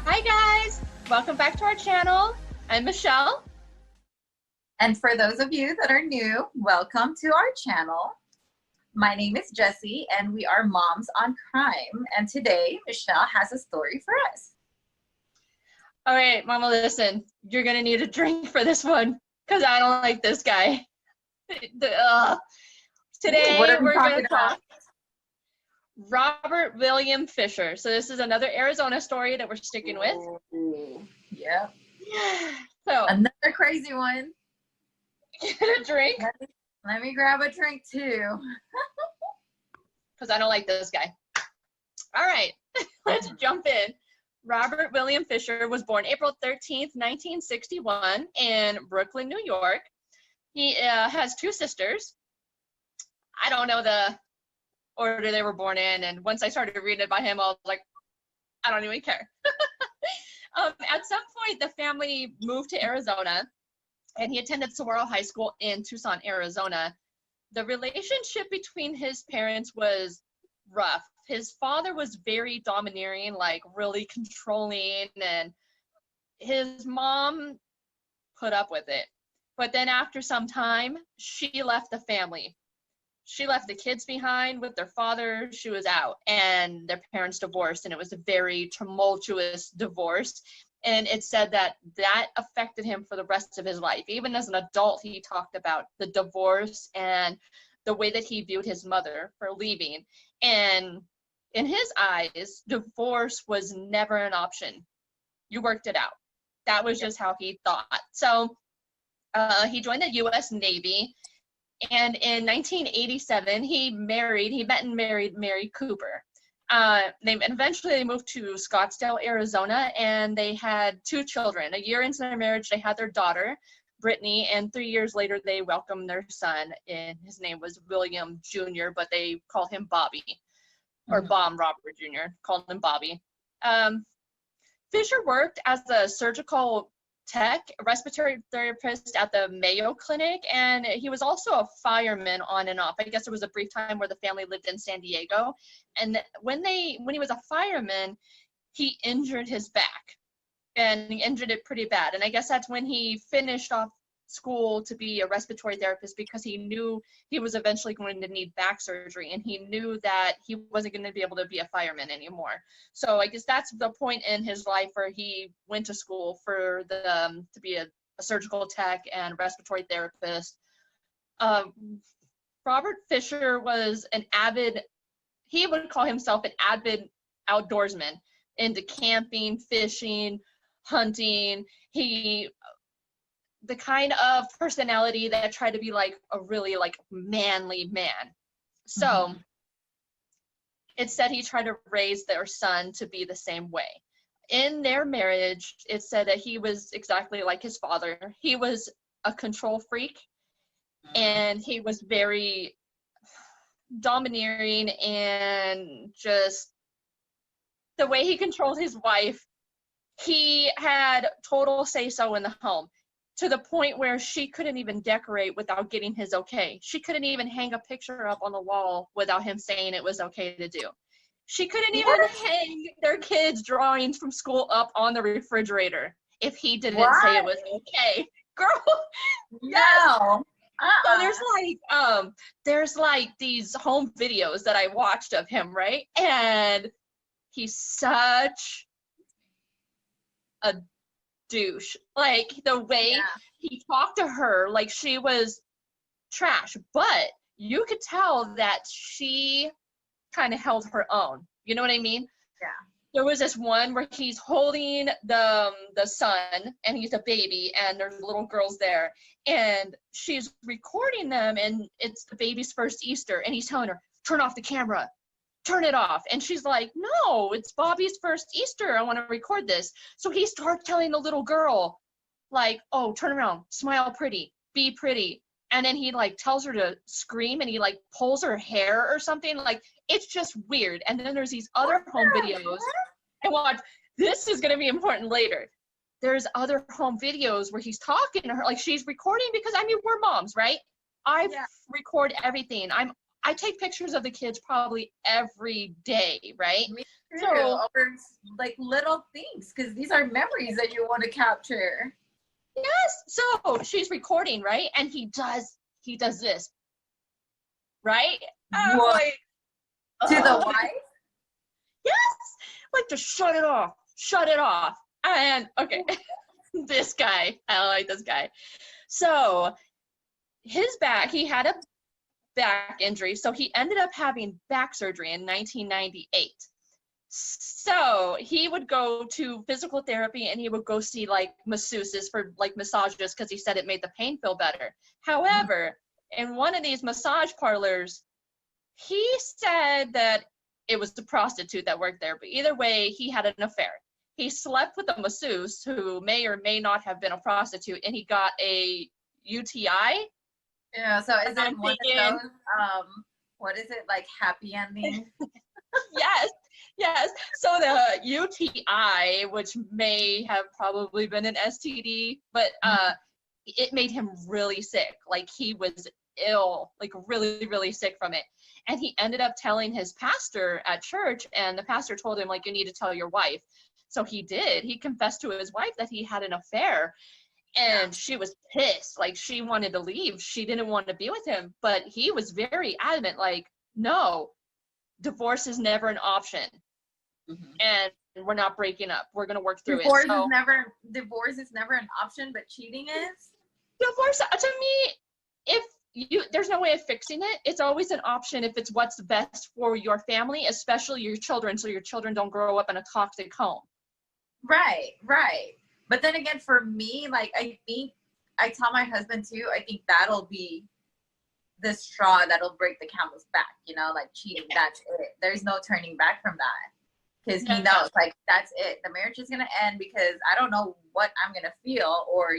Hi guys, welcome back to our channel. I'm Michelle. And for those of you that are new, welcome to our channel. My name is Jessie and we are Moms on Crime. And today Michelle has a story for us. All right, Mama, listen, you're gonna need a drink for this one because I don't like this guy. Today we're gonna talk Robert William Fisher. So this is another Arizona story that we're sticking with. Yeah. So another crazy one. Get a drink. Let me grab a drink too. Because I don't like this guy. All right, let's jump in. Robert William Fisher was born April 13th, 1961 in Brooklyn, New York. He has two sisters. I don't know the order they were born in, and once I started reading it by him, I was like, I don't even care. At some point, the family moved to Arizona, and he attended Saguaro High School in Tucson, Arizona. The relationship between his parents was rough. His father was very domineering, like really controlling, and his mom put up with it. But then after some time, she left the family. She left the kids behind with their father. She was out, and their parents divorced, and it was a very tumultuous divorce. And it said that affected him for the rest of his life. Even as an adult, he talked about the divorce and the way that he viewed his mother for leaving. And in his eyes, divorce was never an option. You worked it out. That was just how he thought. So he joined the U.S. Navy. And in 1987, he met and married Mary Cooper. Eventually they moved to Scottsdale, Arizona, and they had two children. A year into their marriage, they had their daughter, Brittany, and 3 years later, they welcomed their son, and his name was William Jr., but they called him Bobby, or Bomb Robert Jr., called him Bobby. Fisher worked as a surgical tech, a respiratory therapist at the Mayo Clinic, and he was also a fireman on and off. I guess there was a brief time where the family lived in San Diego, and when he was a fireman, he injured his back, and he injured it pretty bad. And I guess that's when he finished off school to be a respiratory therapist, because he knew he was eventually going to need back surgery, and he knew that he wasn't going to be able to be a fireman anymore. So I guess that's the point in his life where he went to school for to be a surgical tech and respiratory therapist. Robert Fisher was he would call himself an avid outdoorsman, into camping, fishing, hunting. The kind of personality that tried to be like a really like manly man. So it said he tried to raise their son to be the same way. In their marriage, it said that he was exactly like his father. He was a control freak, and he was very domineering, and just the way he controlled his wife, he had total say-so in the home, to the point where she couldn't even decorate without getting his okay. She couldn't even hang a picture up on the wall without him saying it was okay to do. She couldn't even hang their kids' drawings from school up on the refrigerator if he didn't say it was okay. Girl, no. So there's like these home videos that I watched of him, right? And he's such a douche. Like the way he talked to her, like she was trash, but you could tell that she kind of held her own. You know what I mean? Yeah. There was this one where he's holding the son, and he's a baby, and there's little girls there, and she's recording them, and it's the baby's first Easter, and he's telling her, turn off the camera, turn it off. And she's like, no, it's Bobby's first Easter. I want to record this. So he starts telling the little girl, like, oh, turn around, smile pretty, be pretty. And then he like tells her to scream, and he like pulls her hair or something. Like, it's just weird. And then there's these other home videos. And watch, this is going to be important later. There's other home videos where he's talking to her, like she's recording, because I mean, we're moms, right? I record everything. I take pictures of the kids probably every day, right? Me too. So like little things, because these are memories that you want to capture. Yes. So she's recording, right? And he does this, right? I'm What? like, To the ugh. wife? Yes. Like, to shut it off. Shut it off. And okay, this guy, I like this guy. So his back, he had a back injury, so he ended up having back surgery in 1998. So he would go to physical therapy and he would go see like masseuses for like massages because he said it made the pain feel better. However, in one of these massage parlors, he said that it was the prostitute that worked there, but either way, he had an affair. He slept with a masseuse who may or may not have been a prostitute, and he got a UTI. Yeah, so is it I'm one thinking, of those, what is it, like happy ending? yes. So the UTI, which may have probably been an STD, but it made him really sick. Like, he was ill, like really, really sick from it. And he ended up telling his pastor at church, and the pastor told him, like, you need to tell your wife. So he did. He confessed to his wife that he had an affair. And she was pissed. Like, she wanted to leave. She didn't want to be with him. But he was very adamant, like, no, divorce is never an option. And we're not breaking up. We're going to work through it. Divorce is never an option, but cheating is? Divorce, to me, if there's no way of fixing it. It's always an option if it's what's best for your family, especially your children, so your children don't grow up in a toxic home. Right. But then again, for me, like, I think I tell my husband too, I think that'll be the straw that'll break the camel's back, like cheating. That's it. There's no turning back from that. Because he knows, like, that's it. The marriage is going to end because I don't know what I'm going to feel, or,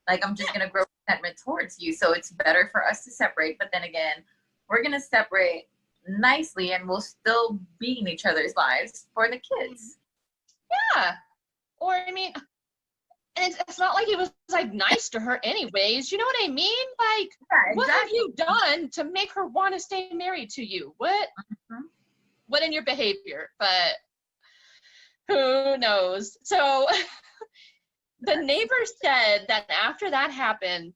like, I'm just going to grow resentment towards you. So it's better for us to separate. But then again, we're going to separate nicely and we'll still be in each other's lives for the kids. Yeah. Or, I mean, and it's not like he was, like, nice to her anyways. You know what I mean? Like, yeah, exactly. What have you done to make her want to stay married to you? What? What in your behavior? But who knows? So the neighbors said that after that happened,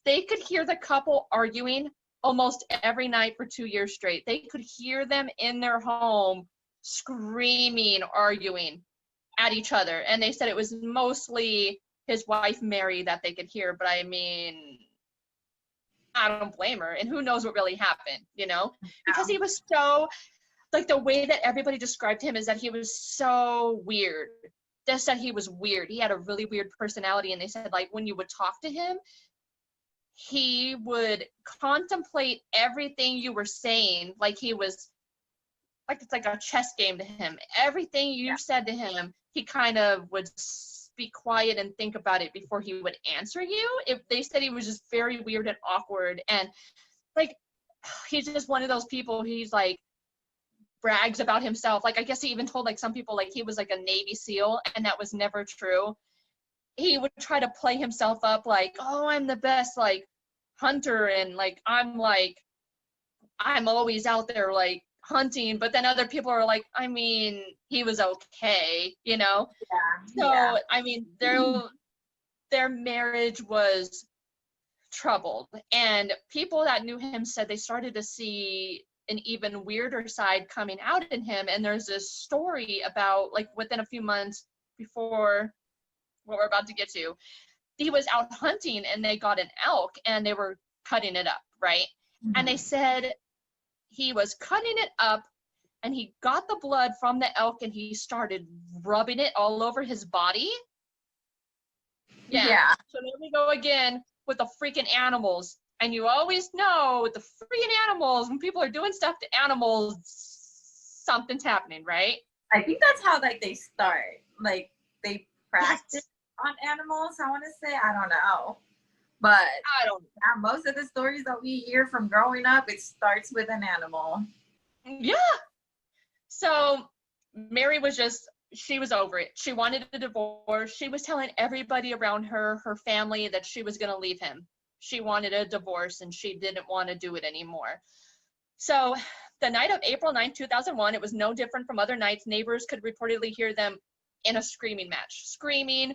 they could hear the couple arguing almost every night for 2 years straight. They could hear them in their home screaming, arguing at each other. And they said it was mostly his wife, Mary, that they could hear. But I mean, I don't blame her. And who knows what really happened, Because he was so, like, the way that everybody described him is that he was so weird. They said he was weird. He had a really weird personality. And they said, like, when you would talk to him, he would contemplate everything you were saying. Like, he was, like, it's like a chess game to him. Everything you said to him, he kind of would be quiet and think about it before he would answer you. If they said he was just very weird and awkward, and, like, he's just one of those people. He's like, brags about himself. Like, I guess he even told, like, some people, like, he was like a Navy SEAL, and that was never true. He would try to play himself up like, oh, I'm the best, like, hunter, and, like, I'm always out there, like, hunting. But then other people are like, I mean, he was okay, So I mean, their marriage was troubled, and people that knew him said they started to see an even weirder side coming out in him. And there's this story about, like, within a few months before what we're about to get to, he was out hunting and they got an elk and they were cutting it up, right? And they said he was cutting it up and he got the blood from the elk and he started rubbing it all over his body. Yeah. So there we go again with the freaking animals. And you always know with the freaking animals, when people are doing stuff to animals, something's happening, right? I think that's how, like, they start. Like, they practice on animals, I want to say. I don't know. But I don't know. Most of the stories that we hear from growing up, it starts with an animal. Yeah. So Mary was she was over it. She wanted a divorce. She was telling everybody around her family, that she was going to leave him. She wanted a divorce and she didn't want to do it anymore. So The night of April 9th, 2001, it was no different from other nights. Neighbors could reportedly hear them in a screaming match, screaming,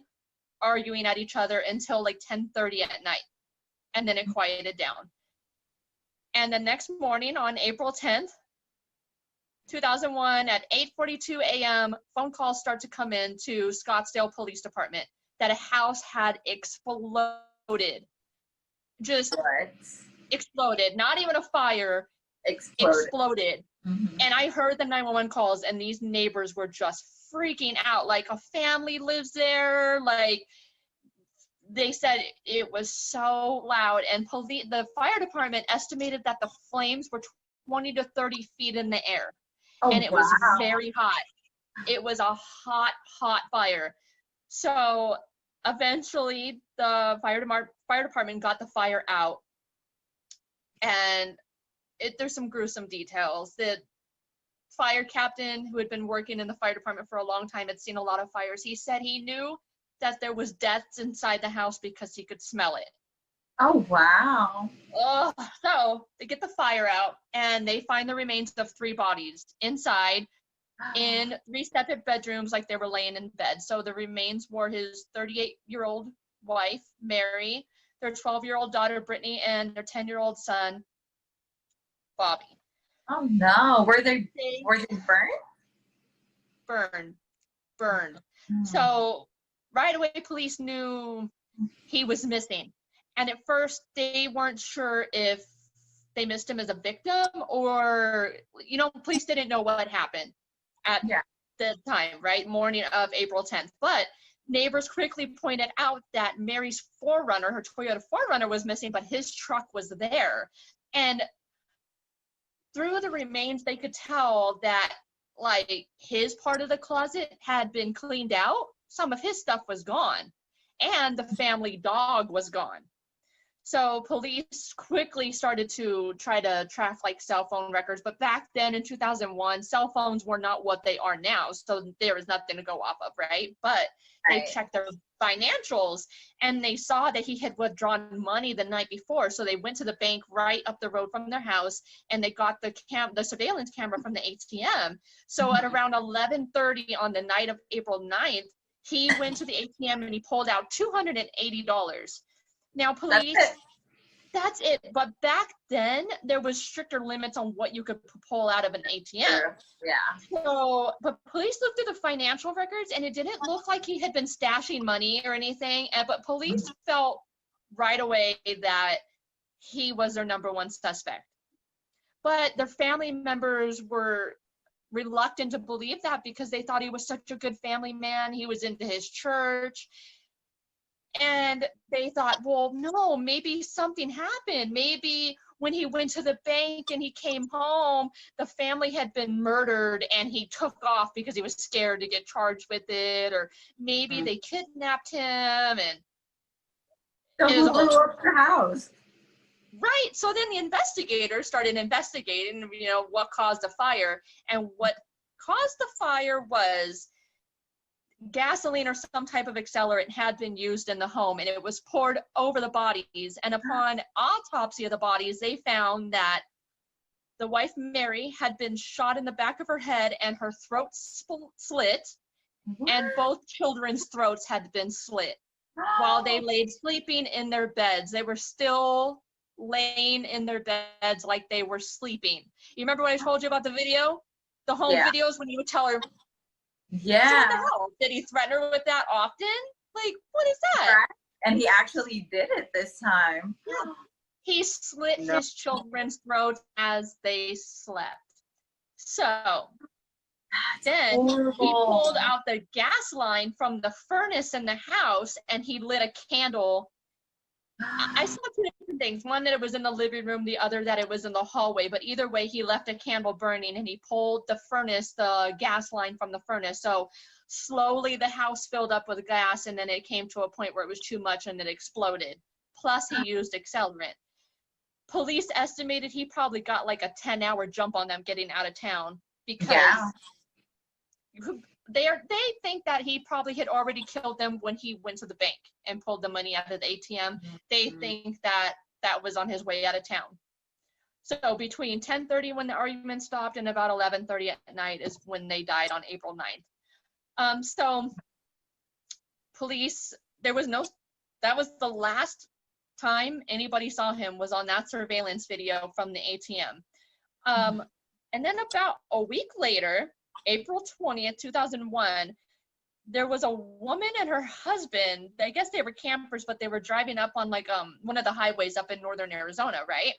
arguing at each other until like 10:30 at night. And then it quieted down. And the next morning on April 10th, 2001 at 8:42 a.m., phone calls start to come in to Scottsdale Police Department that a house had exploded. Just What? exploded. Not even a fire. Exploded. Mm-hmm. And I heard the 911 calls, and these neighbors were just freaking out. Like, a family lives there. Like, they said it was so loud. And the fire department estimated that the flames were 20 to 30 feet in the air. Oh, and it was very hot. It was a hot, hot fire. So eventually the fire department got the fire out. And there's some gruesome details. The fire captain, who had been working in the fire department for a long time, had seen a lot of fires. He said he knew that there was deaths inside the house because he could smell it. Oh, wow. So they get the fire out, and they find the remains of 3 bodies inside in 3 separate bedrooms, like they were laying in bed. So the remains were his 38-year-old wife, Mary, their 12-year-old daughter, Brittany, and their 10-year-old son, Bobby. Oh, no. Were they burnt? Burned. So right away, police knew he was missing. And at first, they weren't sure if they missed him as a victim or, police didn't know what happened at the time, right? Morning of April 10th. But neighbors quickly pointed out that Mary's 4Runner, her Toyota 4Runner, was missing, but his truck was there. And through the remains, they could tell that, like, his part of the closet had been cleaned out. Some of his stuff was gone. And the family dog was gone. So police quickly started to try to track like cell phone records, but back then in 2001, cell phones were not what they are now, so there was nothing to go off of, right? But they checked their financials, and they saw that he had withdrawn money the night before, so they went to the bank right up the road from their house, and they got the surveillance camera from the ATM. So at around 11:30 on the night of April 9th, he went to the ATM and he pulled out $280. Now, police, that's it. But back then, there was stricter limits on what you could pull out of an ATM. Yeah. So, but police looked at the financial records, and it didn't look like he had been stashing money or anything. But police felt right away that he was their number one suspect. But their family members were reluctant to believe that because they thought he was such a good family man. He was into his church. And they thought, well, no, maybe something happened. Maybe when he went to the bank and he came home, the family had been murdered and he took off because he was scared to get charged with it. Or maybe they kidnapped him. And so who blew up the house? Right. So then the investigators started investigating, what caused the fire. And what caused the fire was gasoline or some type of accelerant had been used in the home, and it was poured over the bodies. And upon autopsy of the bodies, they found that the wife, Mary, had been shot in the back of her head and her throat slit, and both children's throats had been slit while they laid sleeping in their beds. They were still laying in their beds like they were sleeping. You remember when I told you about the video? The home videos when you would tell her, yeah. So what the hell? Did he threaten her with that often? Like, what is that? And he actually did it this time. Yeah. He slit his children's throats as they slept. So then he pulled out the gas line from the furnace in the house and he lit a candle. I saw 2 different things. One, that it was in the living room, the other that it was in the hallway. But either way, he left a candle burning and he pulled the gas line from the furnace. So slowly the house filled up with gas, and then it came to a point where it was too much and it exploded. Plus he used accelerant. Police estimated he probably got like a 10-hour jump on them getting out of town because they think that he probably had already killed them when he went to the bank and pulled the money out of the ATM. They think that was on his way out of town. So between 10:30 when the argument stopped and about 11:30 at night is when they died on April 9th. So police, that was the last time anybody saw him, was on that surveillance video from the ATM. And then about a week later, April 20th, 2001, there was a woman and her husband. I guess they were campers, but they were driving up on like one of the highways up in northern Arizona, right?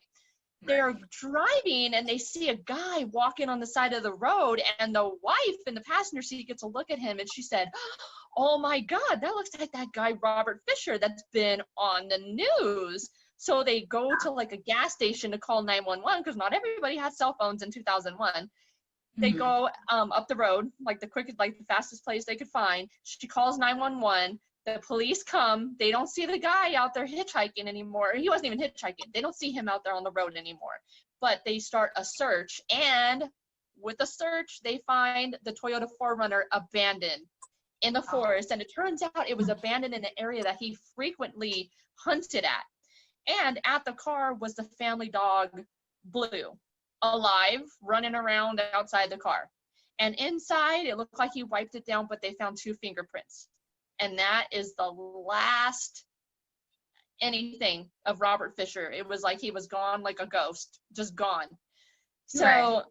They're driving and they see a guy walking on the side of the road, and the wife in the passenger seat gets a look at him and she said, "Oh my God, that looks like that guy Robert Fisher that's been on the news." So they go to like a gas station to call 911 because not everybody had cell phones in 2001. They go up the road, like the fastest place they could find. She calls 911. The police come. They don't see the guy out there hitchhiking anymore. He wasn't even hitchhiking. They don't see him out there on the road anymore. But they start a search, and with the search, they find the Toyota 4Runner abandoned in the forest. And it turns out it was abandoned in an area that he frequently hunted at. And at the car was the family dog, Blue, alive, running around outside the car. And inside, it looked like he wiped it down, but they found 2 fingerprints. And that is the last anything of Robert Fisher. It was like he was gone like a ghost, just gone. So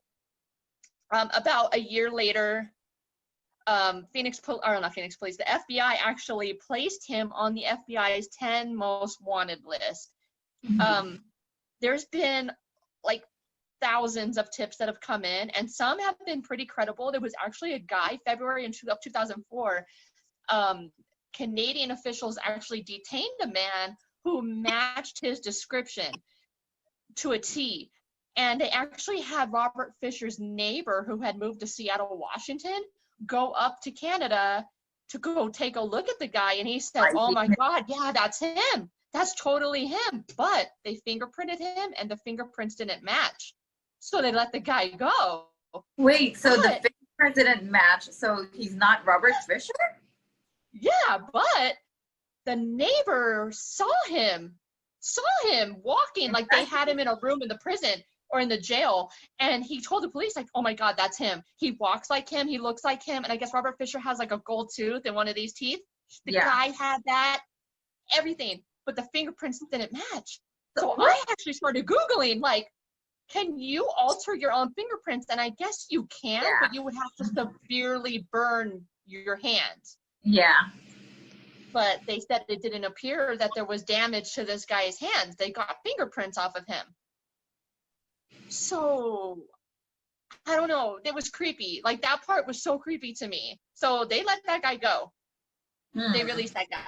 about a year later, the FBI actually placed him on the FBI's 10 most wanted list. There's been like thousands of tips that have come in, and some have been pretty credible. There was actually a guy, February of 2004, Canadian officials actually detained a man who matched his description to a T. And they actually had Robert Fisher's neighbor, who had moved to Seattle, Washington, go up to Canada to go take a look at the guy. And he said, "Oh my God, yeah, that's him. That's totally him." But they fingerprinted him and the fingerprints didn't match. So they let the guy go. Wait, so the fingerprints didn't match, so he's not Robert Fisher? Yeah, but the neighbor saw him walking, like they had him in a room in the prison or in the jail, and he told the police, like, "Oh my God, that's him. He walks like him, he looks like him." And I guess Robert Fisher has like a gold tooth in one of these teeth. The guy had that, everything, but the fingerprints didn't match. So I actually started Googling, like, can you alter your own fingerprints? And I guess you can, but you would have to severely burn your hands. Yeah. But they said it didn't appear that there was damage to this guy's hands. They got fingerprints off of him. So, I don't know. It was creepy. Like, that part was so creepy to me. So they let that guy go. They released that guy.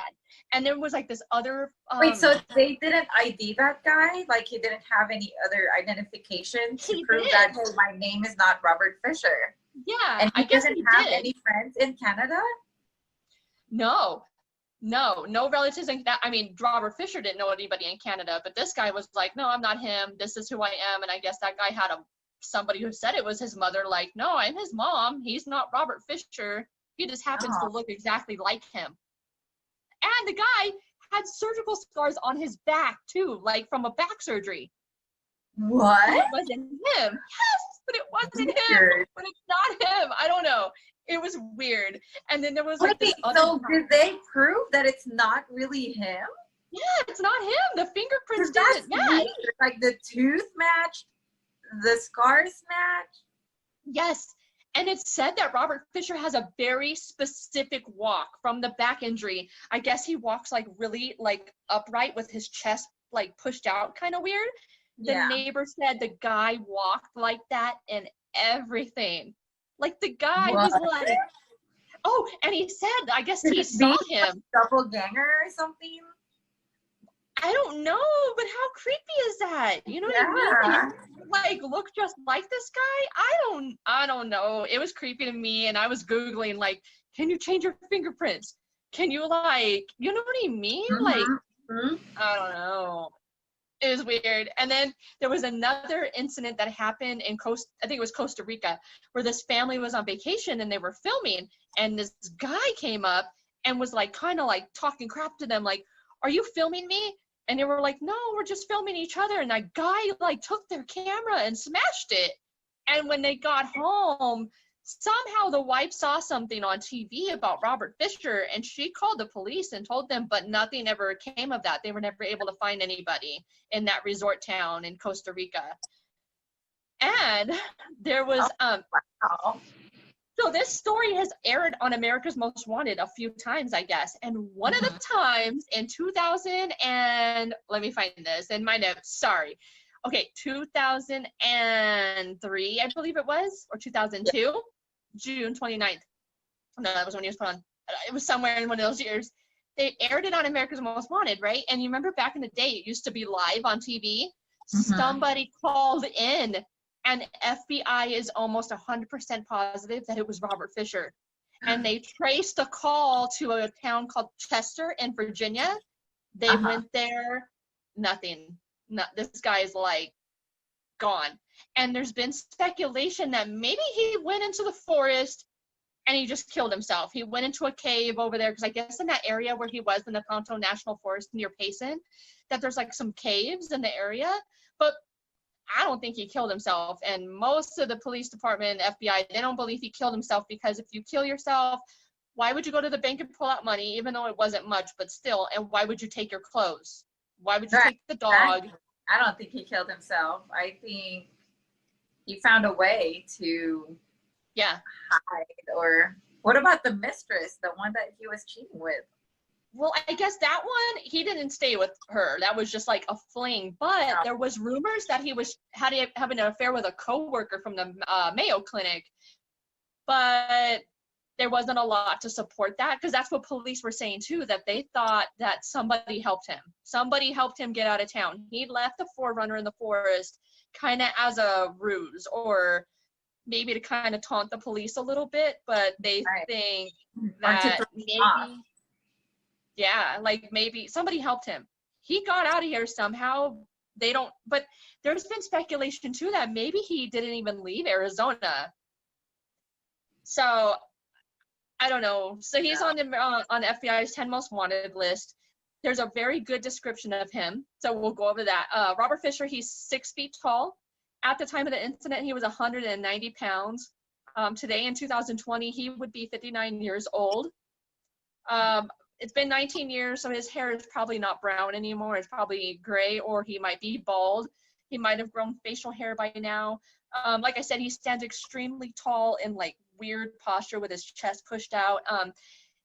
And there was like this other... Wait, so they didn't ID that guy? Like, he didn't have any other identification to prove that, hey, my name is not Robert Fisher? Yeah, and I guess he have did. Any friends in Canada? No relatives in that. I mean, Robert Fisher didn't know anybody in Canada, but this guy was like, "No, I'm not him. This is who I am." And I guess that guy had somebody who said it was his mother, like, "No, I'm his mom. He's not Robert Fisher. He just happens to look exactly like him." And the guy had surgical scars on his back too, like from a back surgery. What? But it wasn't him. Yes, but it wasn't him. But it's not him. I don't know. It was weird. And then there was like this other... So did they prove that it's not really him? Yeah, it's not him. The fingerprints didn't match. Like the tooth matched, the scars matched. Yes. And it said that Robert Fisher has a very specific walk from the back injury. I guess he walks like really like upright with his chest like pushed out, kind of weird. The neighbor said the guy walked like that and everything. Like the guy was like, oh, and he said, I guess he saw him. Doppelganger or something? I don't know, but how creepy is that? You know what I mean? Like, look just like this guy? I don't know. It was creepy to me, and I was Googling, like, can you change your fingerprints? Can you, like, you know what I mean? Like, I don't know. It was weird. And then there was another incident that happened in I think it was Costa Rica, where this family was on vacation and they were filming, and this guy came up and was like kind of like talking crap to them, like, "Are you filming me?" And they were like, no, we're just filming each other. And that guy like took their camera and smashed it. And when they got home, somehow the wife saw something on TV about Robert Fisher, and she called the police and told them, but nothing ever came of that. They were never able to find anybody in that resort town in Costa Rica. And there was Wow. so this story has aired on America's Most Wanted a few times, I guess. And one of the times in 2000 and let me find this in my notes. Sorry. Okay, 2003, I believe it was, or 2002, June 29th. No, that was when he was put on. It was somewhere in one of those years. They aired it on America's Most Wanted, right? And you remember back in the day, it used to be live on TV. Somebody called in, and FBI is almost 100% positive that it was Robert Fisher. And they traced a call to a town called Chester in Virginia. They went there, nothing. This guy is like gone. And there's been speculation that maybe he went into the forest and he just killed himself. He went into a cave over there, because I guess in that area where he was in the Tonto National Forest near Payson, that there's like some caves in the area. But I don't think he killed himself. And most of the police department, FBI, they don't believe he killed himself, because if you kill yourself, why would you go to the bank and pull out money, even though it wasn't much, but still? And why would you take your clothes? Why would you take the dog? I don't think he killed himself. I think he found a way to hide. Or what about the mistress, the one that he was cheating with? Well, I guess that one, he didn't stay with her. That was just like a fling. But there was rumors that he was having an affair with a coworker from the Mayo Clinic. But there wasn't a lot to support that, because that's what police were saying too, that they thought that somebody helped him. Somebody helped him get out of town. He left the Forerunner in the forest kind of as a ruse, or maybe to kind of taunt the police a little bit, but they think that maybe, like maybe somebody helped him. He got out of here somehow. They don't, but there's been speculation too that maybe he didn't even leave Arizona. So I don't know. So he's on FBI's 10 most wanted list. There's a very good description of him, so we'll go over that. Robert Fisher, he's 6 feet tall. At the time of the incident, he was 190 pounds. Today, in 2020, he would be 59 years old. It's been 19 years, so his hair is probably not brown anymore. It's probably gray, or he might be bald. He might have grown facial hair by now. Like I said, he stands extremely tall in like weird posture with his chest pushed out. On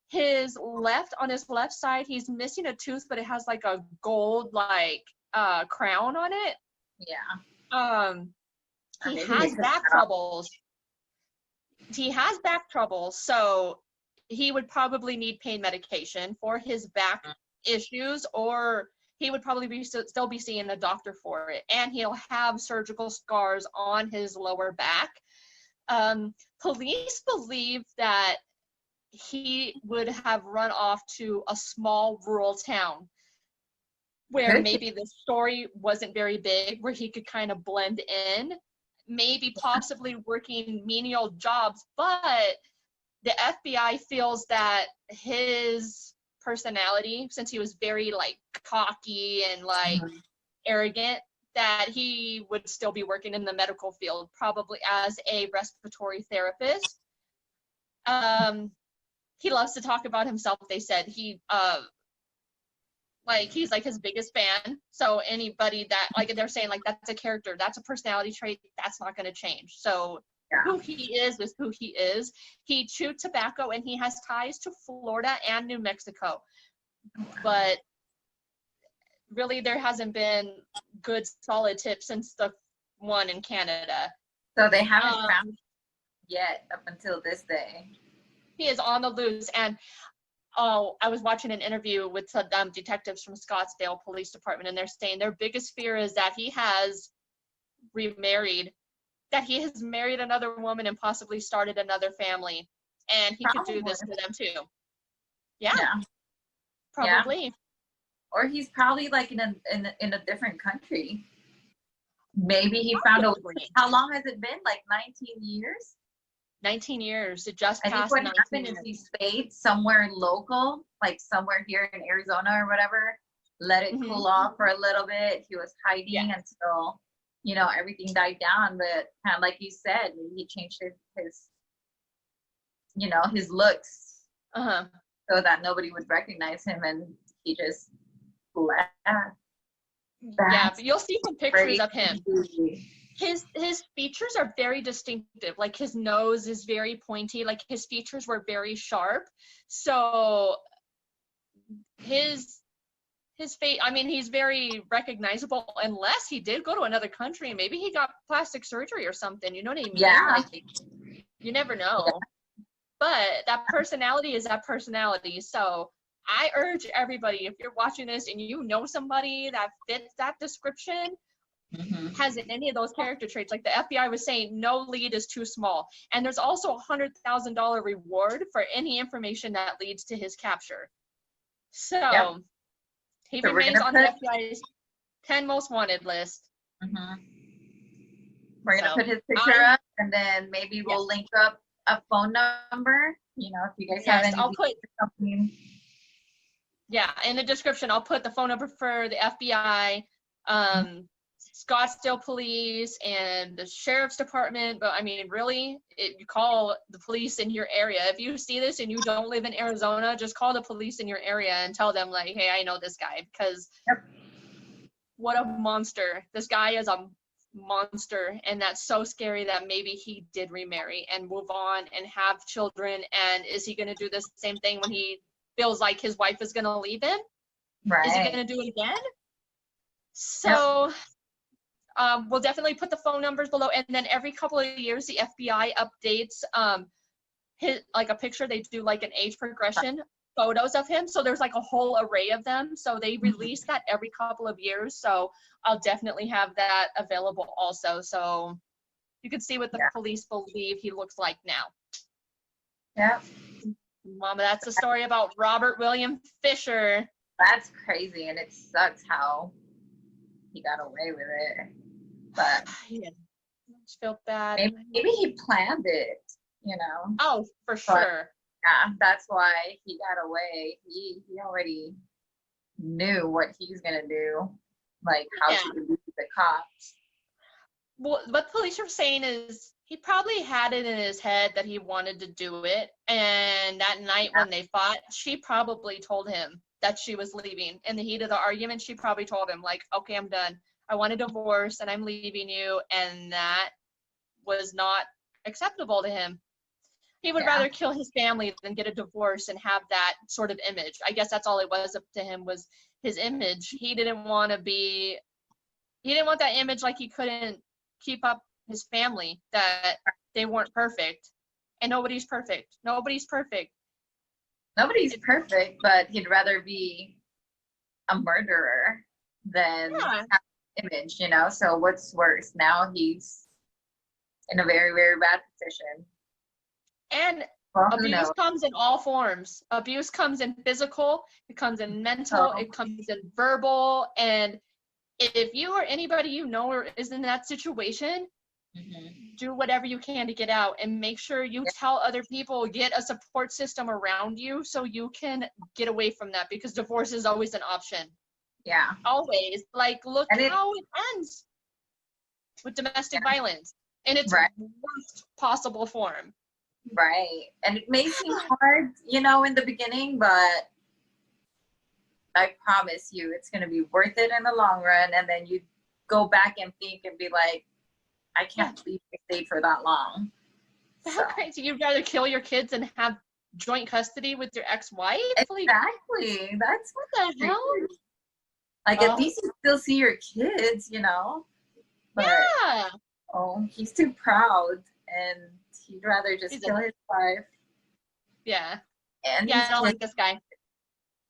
his left side, he's missing a tooth, but it has like a gold like crown on it. He has back troubles. So he would probably need pain medication for his back issues, or he would probably still be seeing a doctor for it. And he'll have surgical scars on his lower back. Police believe that he would have run off to a small rural town where maybe the story wasn't very big, where he could kind of blend in, maybe possibly working menial jobs. But the FBI feels that his personality, since he was very like cocky and like arrogant, that he would still be working in the medical field, probably as a respiratory therapist. He loves to talk about himself. They said he's like his biggest fan. So anybody that, like, they're saying like that's a character, that's a personality trait, that's not going to change. So who he is who he is. He chewed tobacco, and he has ties to Florida and New Mexico. But really, there hasn't been good solid tips since the one in Canada. So they haven't found yet up until this day. He is on the loose. And I was watching an interview with some detectives from Scottsdale Police Department, and they're saying their biggest fear is that he has remarried, that he has married another woman and possibly started another family, and he could do this to them too. Probably. Or he's probably like in a different country. Maybe he found a way. How long has it been? Like 19 years? 19 years. It just passed. I think what happened is he stayed somewhere local, like somewhere here in Arizona or whatever, let it cool off for a little bit. He was hiding until, you know, everything died down. But kind of like you said, he changed his you know, his looks so that nobody would recognize him, and he just left. Yeah, but you'll see some pictures of him. His features are very distinctive. Like his nose is very pointy. Like his features were very sharp. So his face, I mean, he's very recognizable unless he did go to another country and maybe he got plastic surgery or something. You know what I mean? Yeah. Like, you never know. Yeah. But that personality is that personality. So I urge everybody, if you're watching this and you know somebody that fits that description, has any of those character traits, like the FBI was saying, no lead is too small. And there's also a $100,000 reward for any information that leads to his capture. So he remains on the FBI's 10 most wanted list. We're going to put his picture up, and then maybe we'll link up a phone number, you know, if you guys have any. I'll put something. Yeah, in the description, I'll put the phone number for the FBI, Scottsdale Police, and the Sheriff's Department. But I mean, really, you call the police in your area. If you see this and you don't live in Arizona, just call the police in your area and tell them, like, hey, I know this guy, because what a monster. This guy is a monster, and that's so scary that maybe he did remarry and move on and have children. And is he going to do the same thing when he feels like his wife is going to leave him? Right. Is he going to do it again? So we'll definitely put the phone numbers below, and then every couple of years the FBI updates like a picture. They do like an age progression photos of him, so there's like a whole array of them, so they release that every couple of years. So I'll definitely have that available also, so you can see what the police believe he looks like now. Mama, that's the story about Robert William Fisher. That's crazy, and it sucks how he got away with it. But I just feel bad. Maybe he planned it, you know. Oh, for sure. Yeah, that's why he got away. He already knew what he's gonna do, like how to abuse the cops. Well, what police are saying is he probably had it in his head that he wanted to do it, and that night when they fought, she probably told him that she was leaving. In the heat of the argument, she probably told him, like, okay, I'm done. I want a divorce and I'm leaving you, and that was not acceptable to him. He would rather kill his family than get a divorce and have that sort of image. I guess that's all it was up to him, was his image. He didn't want that image, like he couldn't keep up his family, that they weren't perfect. And nobody's perfect. Nobody's perfect. Nobody's perfect, but he'd rather be a murderer than have an image, you know? So what's worse? Now he's in a very, very bad position. And abuse comes in all forms. Abuse comes in physical, it comes in mental, it comes in verbal. And if you or anybody you know is in that situation, do whatever you can to get out, and make sure you tell other people, get a support system around you so you can get away from that, because divorce is always an option. Yeah. Always. Like, look how it ends with domestic violence in its worst possible form. Right. And it may seem hard, you know, in the beginning, but I promise you it's going to be worth it in the long run. And then you go back and think and be like, I can't believe I stayed for that long. How crazy. You'd rather kill your kids and have joint custody with your ex-wife? Exactly. That's what the hell? Like, at least you still see your kids, you know? But, he's too proud, and he'd rather just kill his wife. Yeah. And I don't like this guy.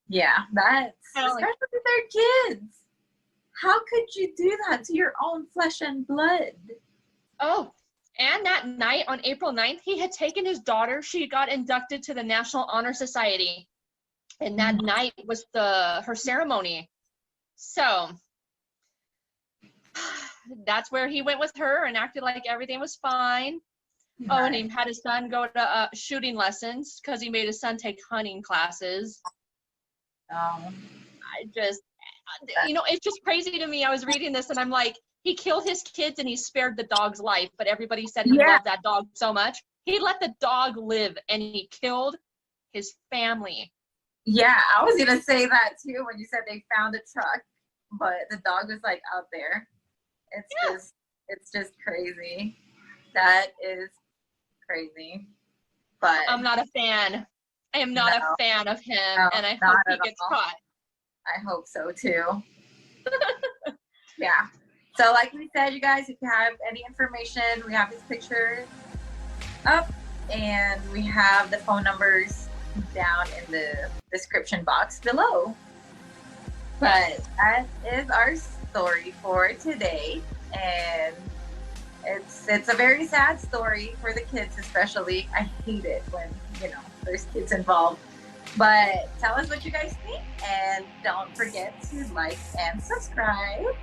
Yeah, especially with their kids. How could you do that to your own flesh and blood? Oh, and that night on April 9th, he had taken his daughter. She got inducted to the National Honor Society. And that night was her ceremony. So that's where he went with her and acted like everything was fine. Right. Oh, and he had his son go to shooting lessons because he made his son take hunting classes. you know, it's just crazy to me. I was reading this and I'm like, he killed his kids and he spared the dog's life, but everybody said he loved that dog so much. He let the dog live and he killed his family. Yeah, I was gonna say that too when you said they found a truck, but the dog was like out there. It's just crazy. That is crazy. But I'm not a fan. I am not a fan of him, and I hope he gets caught. I hope so too. Yeah. So like we said, you guys, if you have any information, we have his picture up and we have the phone numbers down in the description box below. But that is our story for today, and it's a very sad story for the kids, especially. I hate it when, you know, there's kids involved. But tell us what you guys think, and don't forget to like and subscribe.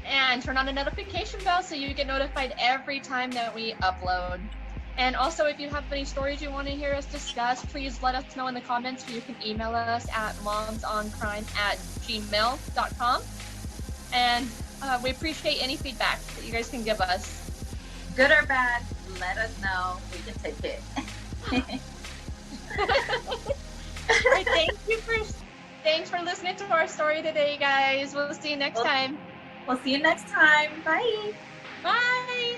And turn on the notification bell so you get notified every time that we upload. And also, if you have any stories you want to hear us discuss, please let us know in the comments. You can email us at momsoncrime@gmail.com. And we appreciate any feedback that you guys can give us. Good or bad, let us know. We can take it. All right, thanks for listening to our story today, guys. We'll see you next time. We'll see you next time. Bye. Bye.